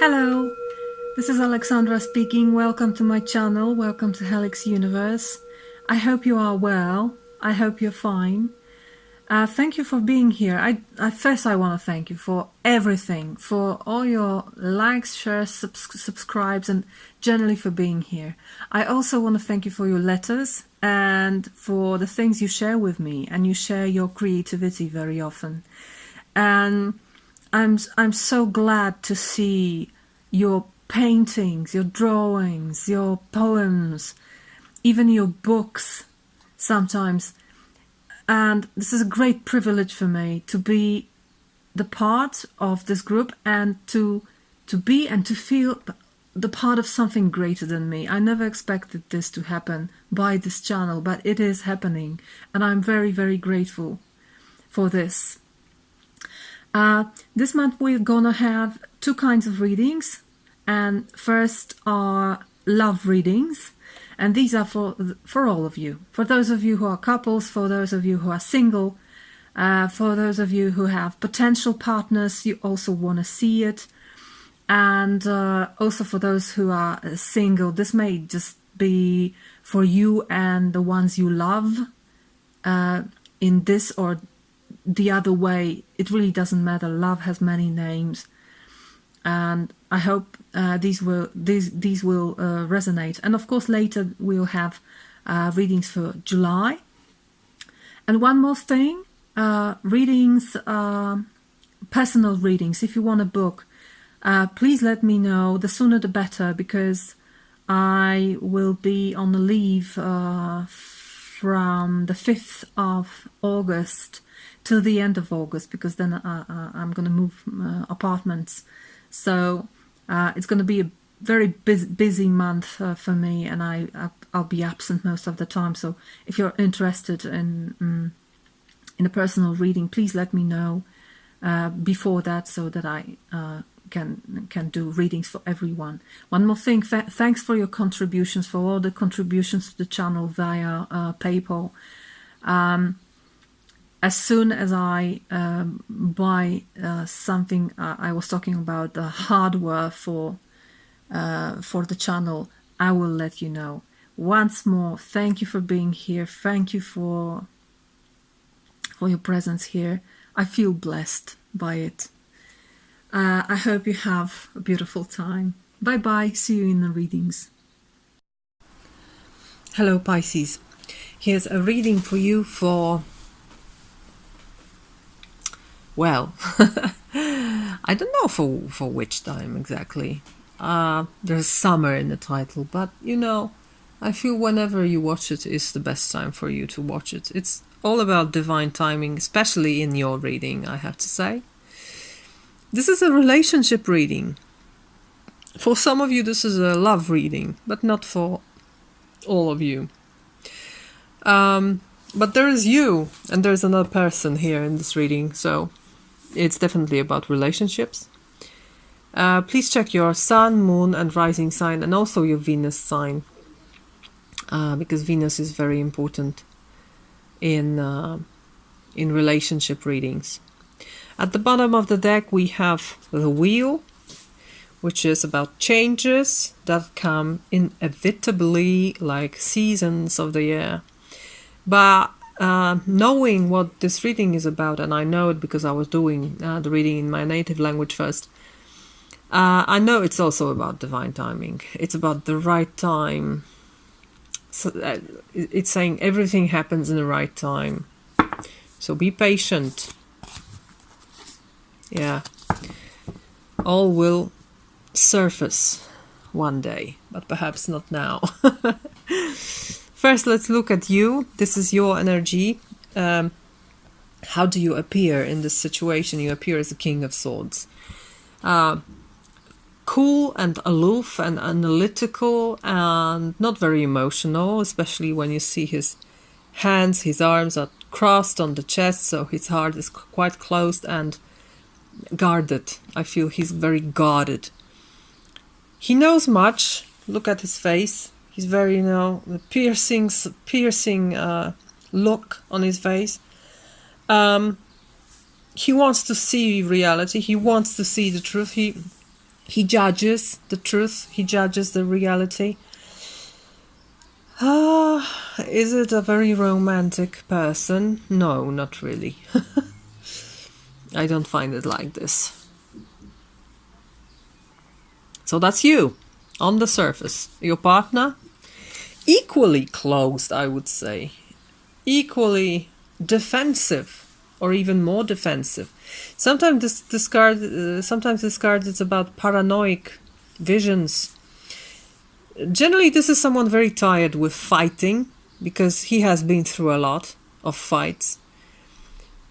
Hello, this is Alexandra speaking. Welcome to my channel. Welcome to Helix Universe. I hope you are well. I hope you're fine. Thank you for being here. First I want to thank you for everything, for all your likes, shares, subscribes, and generally for being here. I also want to thank you for your letters and for the things you share with me, and you share your creativity very often. And I'm so glad to see your paintings, your drawings, your poems, even your books sometimes. And this is a great privilege for me to be the part of this group and to be and to feel the part of something greater than me. I never expected this to happen by this channel, but it is happening, and I'm very, very grateful for this. This month we're gonna have two kinds of readings, and first are love readings, and these are for all of you. For those of you who are couples, for those of you who are single, for those of you who have potential partners, you also want to see it, and also for those who are single, this may just be for you and the ones you love in this or the other way. It really doesn't matter. Love has many names, and I hope these will resonate. And of course later we'll have readings for July. And one more thing, readings, personal readings. If you want a book, please let me know. The sooner the better, because I will be on the leave from the 5th of August till the end of August, because then I'm going to move apartments. So it's going to be a very busy month for me, and I'll be absent most of the time. So if you're interested in a personal reading, please let me know before that, so that I can do readings for everyone. One more thing, thanks for your contributions, for all the contributions to the channel via PayPal. As soon as I buy something, I was talking about the hardware for the channel, I will let you know. Once more, thank you for being here. Thank you for your presence here. I feel blessed by it. I hope you have a beautiful time. Bye bye. See you in the readings. Hello Pisces. Here's a reading for you for, well, I don't know for which time exactly. There's summer in the title, but you know, I feel whenever you watch it is the best time for you to watch it. It's all about divine timing, especially in your reading, I have to say. This is a relationship reading. For some of you this is a love reading, but not for all of you. But there is you, and there's another person here in this reading, so it's definitely about relationships. Please check your sun, moon, and rising sign, and also your Venus sign, because Venus is very important in relationship readings. At the bottom of the deck we have the Wheel, which is about changes that come inevitably, like seasons of the year. But knowing what this reading is about, and I know it because I was doing the reading in my native language first, I know it's also about divine timing. It's about the right time. So it's saying everything happens in the right time. So be patient. Yeah. All will surface one day, but perhaps not now. First, let's look at you. This is your energy. How do you appear in this situation? You appear as a King of Swords. Cool and aloof and analytical and not very emotional, especially when you see his hands. His arms are crossed on the chest, so his heart is quite closed and guarded. I feel he's very guarded. He knows much. Look at his face. He's very, you know, the piercing look on his face. He wants to see reality. He wants to see the truth. He judges the truth. He judges the reality. Is it a very romantic person? No, not really. I don't find it like this. So that's you, on the surface. Your partner, equally closed, I would say. Equally defensive, or even more defensive. Sometimes this card is about paranoid visions. Generally, this is someone very tired with fighting, because he has been through a lot of fights.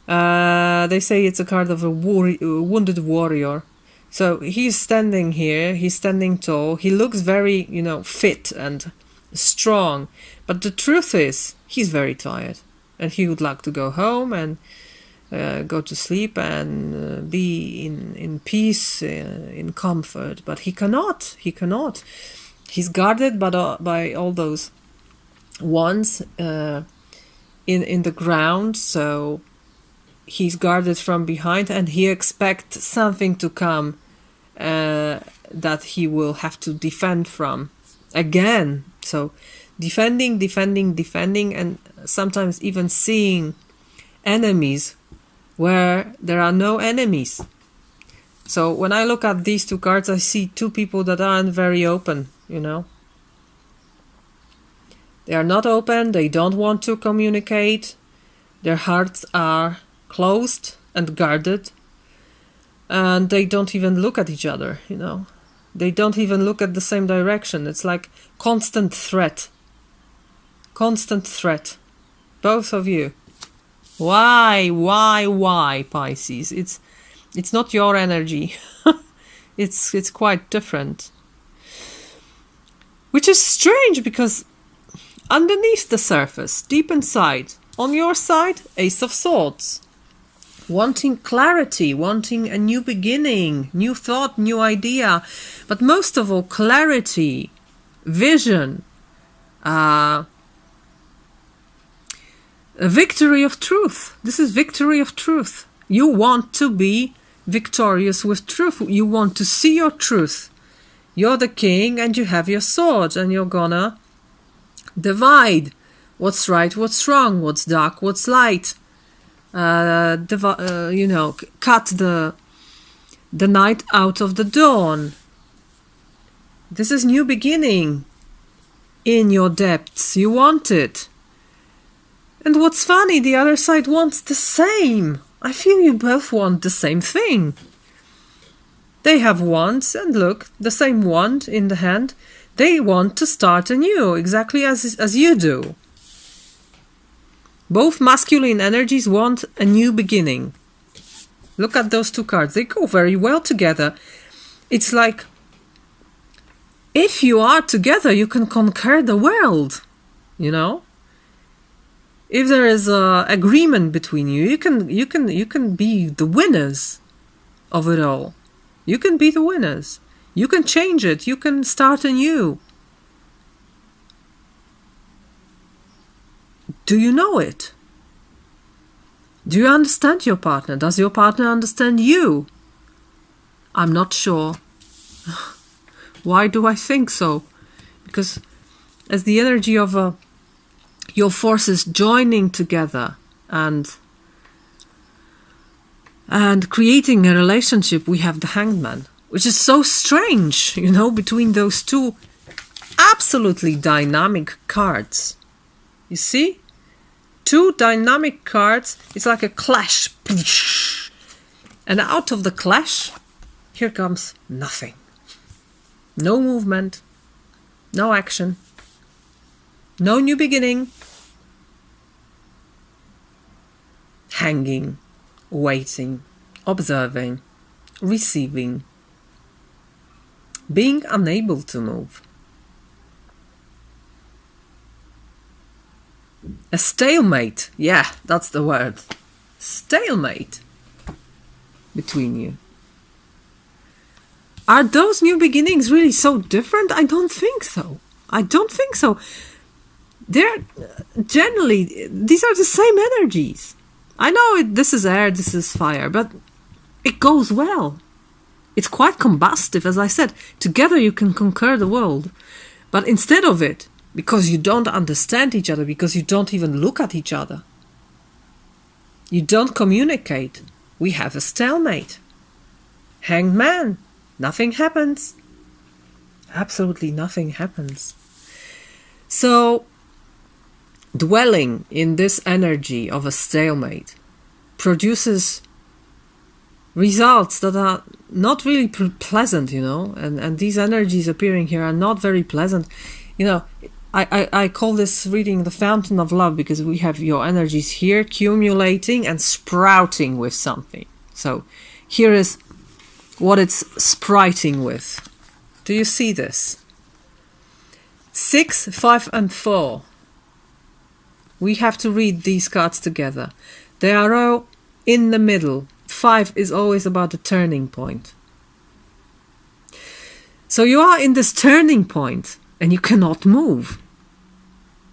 They say it's a card of a wounded warrior. So he's standing here, he's standing tall, he looks very, fit and strong. But the truth is, he's very tired. And he would like to go home and go to sleep and be in peace, in comfort. But he cannot. He's guarded by all those wands in the ground, so he's guarded from behind, and he expects something to come that he will have to defend from again. So defending, and sometimes even seeing enemies where there are no enemies. So when I look at these two cards, I see two people that aren't very open, They are not open, they don't want to communicate, their hearts are closed and guarded, and they don't even look at each other, They don't even look at the same direction. It's like constant threat. Constant threat. Both of you. Why, Pisces? It's not your energy. It's quite different. Which is strange, because underneath the surface, deep inside, on your side, Ace of Swords. Wanting clarity, wanting a new beginning, new thought, new idea. But most of all, clarity, vision, a victory of truth. This is victory of truth. You want to be victorious with truth. You want to see your truth. You're the king and you have your sword, and you're gonna divide what's right, what's wrong, what's dark, what's light. Cut the night out of the dawn. This is new beginning in your depths. You want it. And what's funny, the other side wants the same. I feel you both want the same thing. They have wands, and look, the same wand in the hand. They want to start anew, exactly as you do. Both masculine energies want a new beginning. Look at those two cards. They go very well together. It's like, if you are together, you can conquer the world, If there is a agreement between you, you can be the winners of it all. You can be the winners. You can change it. You can start anew. Do you know it? Do you understand your partner? Does your partner understand you? I'm not sure. Why do I think so? Because as the energy of your forces joining together and creating a relationship, we have the Hangman, which is so strange, between those two absolutely dynamic cards. You see? Two dynamic cards, it's like a clash. And out of the clash, here comes nothing. No movement, no action, no new beginning. Hanging, waiting, observing, receiving, being unable to move. A stalemate, yeah, that's the word. Stalemate between you. Are those new beginnings really so different? I don't think so. They're generally, these are the same energies. I know this is air, this is fire, but it goes well. It's quite combustive, as I said. Together you can conquer the world. But instead of it, because you don't understand each other, because you don't even look at each other, you don't communicate, we have a stalemate. Hanged man. Nothing happens. Absolutely nothing happens. So, dwelling in this energy of a stalemate produces results that are not really pleasant, you know, and these energies appearing here are not very pleasant. You know, I call this reading the fountain of love, because we have your energies here accumulating and sprouting with something. So here is what it's sprouting with. Do you see this? 6, 5 and 4. We have to read these cards together. They are all in the middle. 5 is always about the turning point. So you are in this turning point and you cannot move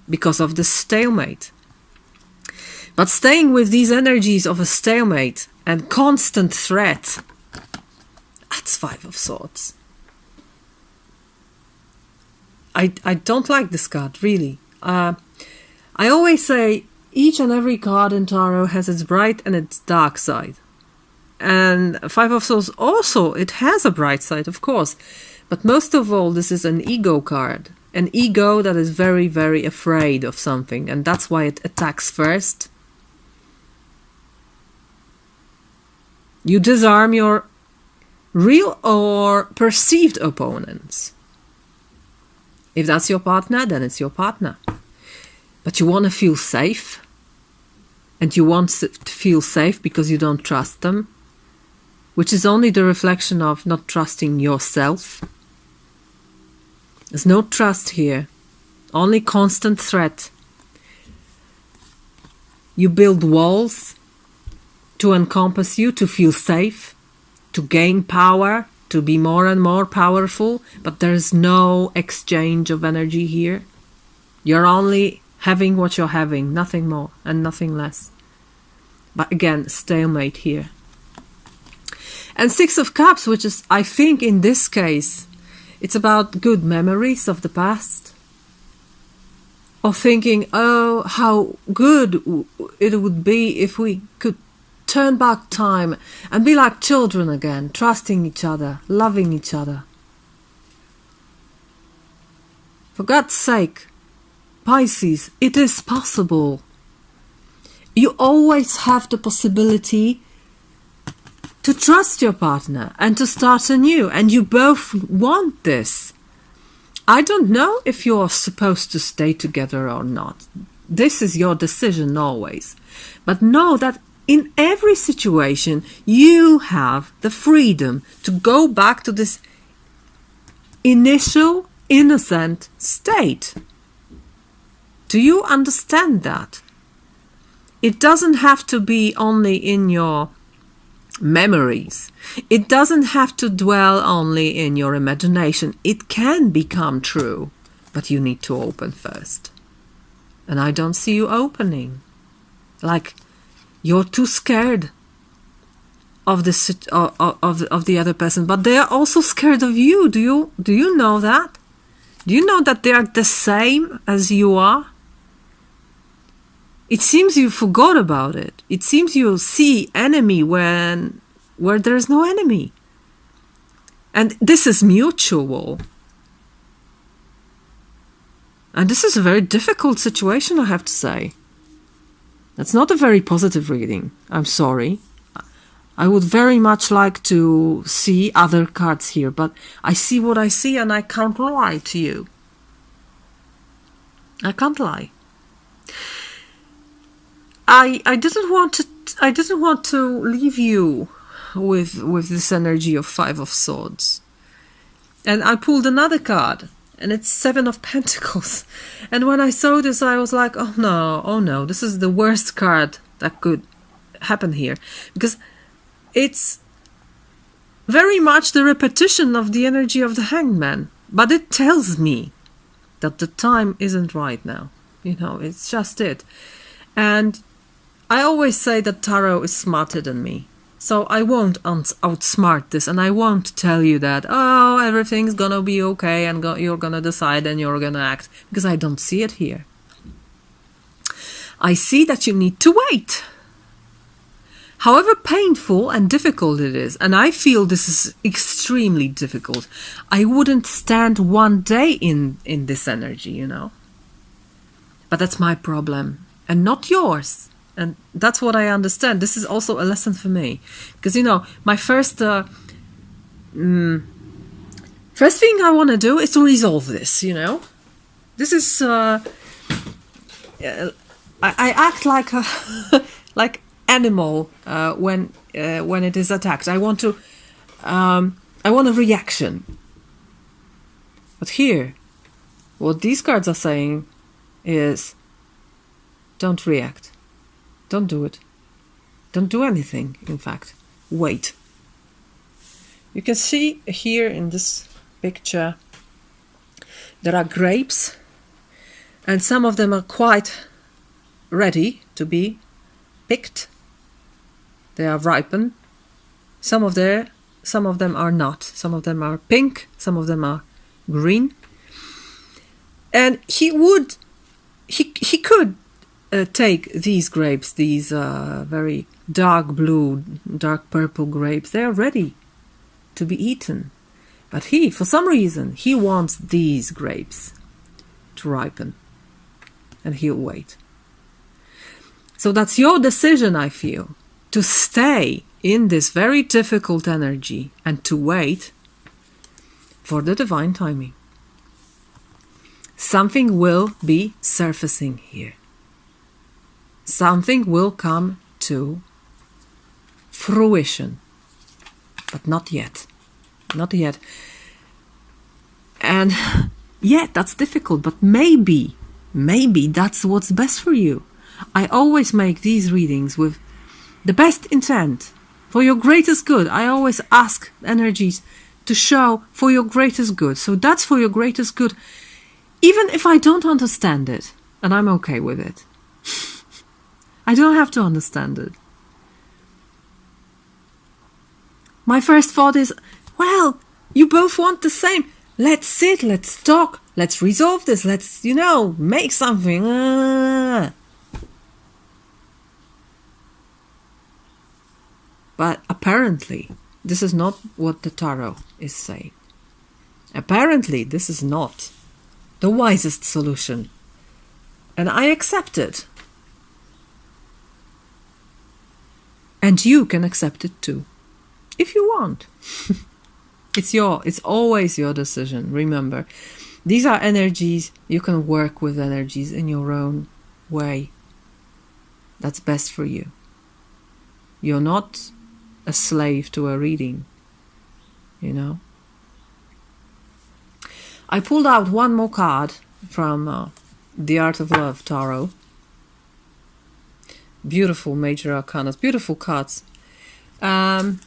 because of the stalemate. But staying with these energies of a stalemate and constant threat, that's 5 of Swords. I don't like this card, really. I always say each and every card in Tarot has its bright and its dark side. And 5 of Swords also, it has a bright side, of course. But most of all, this is an ego card. An ego that is very, very afraid of something. And that's why it attacks first. You disarm your real or perceived opponents. If that's your partner, then it's your partner. But you want to feel safe. And you want to feel safe because you don't trust them. Which is only the reflection of not trusting yourself. There's no trust here. Only constant threat. You build walls to encompass you, to feel safe, to gain power, to be more and more powerful, but there is no exchange of energy here. You're only having what you're having, nothing more and nothing less. But again, stalemate here. And 6 of Cups, which is, I think in this case, it's about good memories of the past. Of thinking, oh, how good it would be if we could turn back time and be like children again, trusting each other, loving each other. For God's sake, Pisces, it is possible. You always have the possibility to trust your partner and to start anew, and you both want this. I don't know if you're supposed to stay together or not. This is your decision always. But know that in every situation, you have the freedom to go back to this initial innocent state. Do you understand that? It doesn't have to be only in your memories. It doesn't have to dwell only in your imagination. It can become true, but you need to open first. And I don't see you opening. Like you're too scared of this of the other person, but they are also scared of you. Do you know that? Do you know that they are the same as you are? It seems you forgot about it. It seems you see enemy where there is no enemy. And this is mutual. And this is a very difficult situation, I have to say. That's not a very positive reading. I'm sorry. I would very much like to see other cards here, but I see what I see and I can't lie to you. I can't lie. I didn't want to leave you with this energy of 5 of Swords. And I pulled another card, and it's 7 of Pentacles. And when I saw this, I was like, oh no, this is the worst card that could happen here. Because it's very much the repetition of the energy of the Hanged Man. But it tells me that the time isn't right now. You know, it's just it. And I always say that Tarot is smarter than me. So I won't outsmart this, and I won't tell you that, oh, everything's gonna be okay and you're gonna decide and you're gonna act, because I don't see it here. I see that you need to wait. However painful and difficult it is, and I feel this is extremely difficult, I wouldn't stand one day in this energy, you know. But that's my problem and not yours. And that's what I understand. This is also a lesson for me. Because, you know, my first thing I want to do is to resolve this, you know. This is... I act like a like animal when it is attacked. I want a reaction. But here, what these cards are saying is, don't react. Don't do it. Don't do anything, in fact. Wait. You can see here in this picture, there are grapes, and some of them are quite ready to be picked. They are ripened. Some of them are not. Some of them are pink. Some of them are green. And he could take these grapes, these very dark blue, dark purple grapes. They are ready to be eaten. But for some reason, he wants these grapes to ripen. And he'll wait. So that's your decision, I feel, to stay in this very difficult energy and to wait for the divine timing. Something will be surfacing here. Something will come to fruition. But not yet. Not yet. And yeah, that's difficult, but maybe that's what's best for you. I always make these readings with the best intent, for your greatest good. I always ask energies to show for your greatest good. So that's for your greatest good, even if I don't understand it, and I'm okay with it. I don't have to understand it. My first thought is, well, you both want the same. Let's sit, let's talk, let's resolve this, let's, make something. But apparently, this is not what the tarot is saying. Apparently, this is not the wisest solution. And I accept it. And you can accept it too, if you want. It's always your decision. Remember, these are energies. You can work with energies in your own way. That's best for you. You're not a slave to a reading, I pulled out one more card from the Art of Love Tarot. Beautiful major arcanas, beautiful cards. And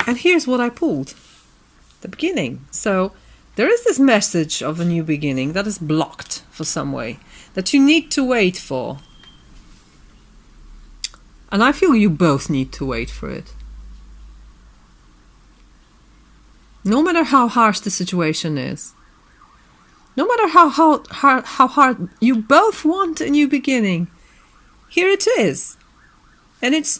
here's what I pulled. The beginning. So there is this message of a new beginning that is blocked for some way, that you need to wait for. And I feel you both need to wait for it. No matter how harsh the situation is, no matter how hard you both want a new beginning, here it is. And it's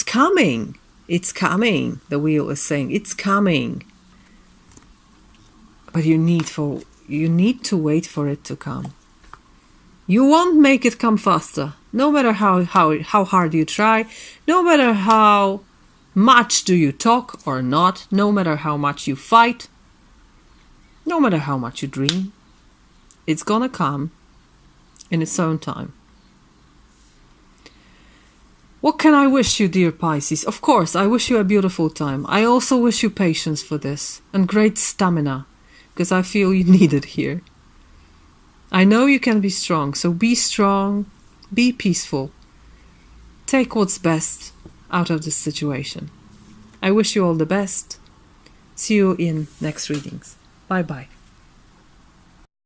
coming. It's coming. The wheel is saying it's coming. But you need to wait for it to come. You won't make it come faster. No matter how hard you try, no matter how much do you talk or not, no matter how much you fight, no matter how much you dream, it's gonna come in its own time. What can I wish you, dear Pisces? Of course, I wish you a beautiful time. I also wish you patience for this and great stamina, because I feel you need it here. I know you can be strong, so be strong, be peaceful. Take what's best out of this situation. I wish you all the best. See you in next readings. Bye-bye.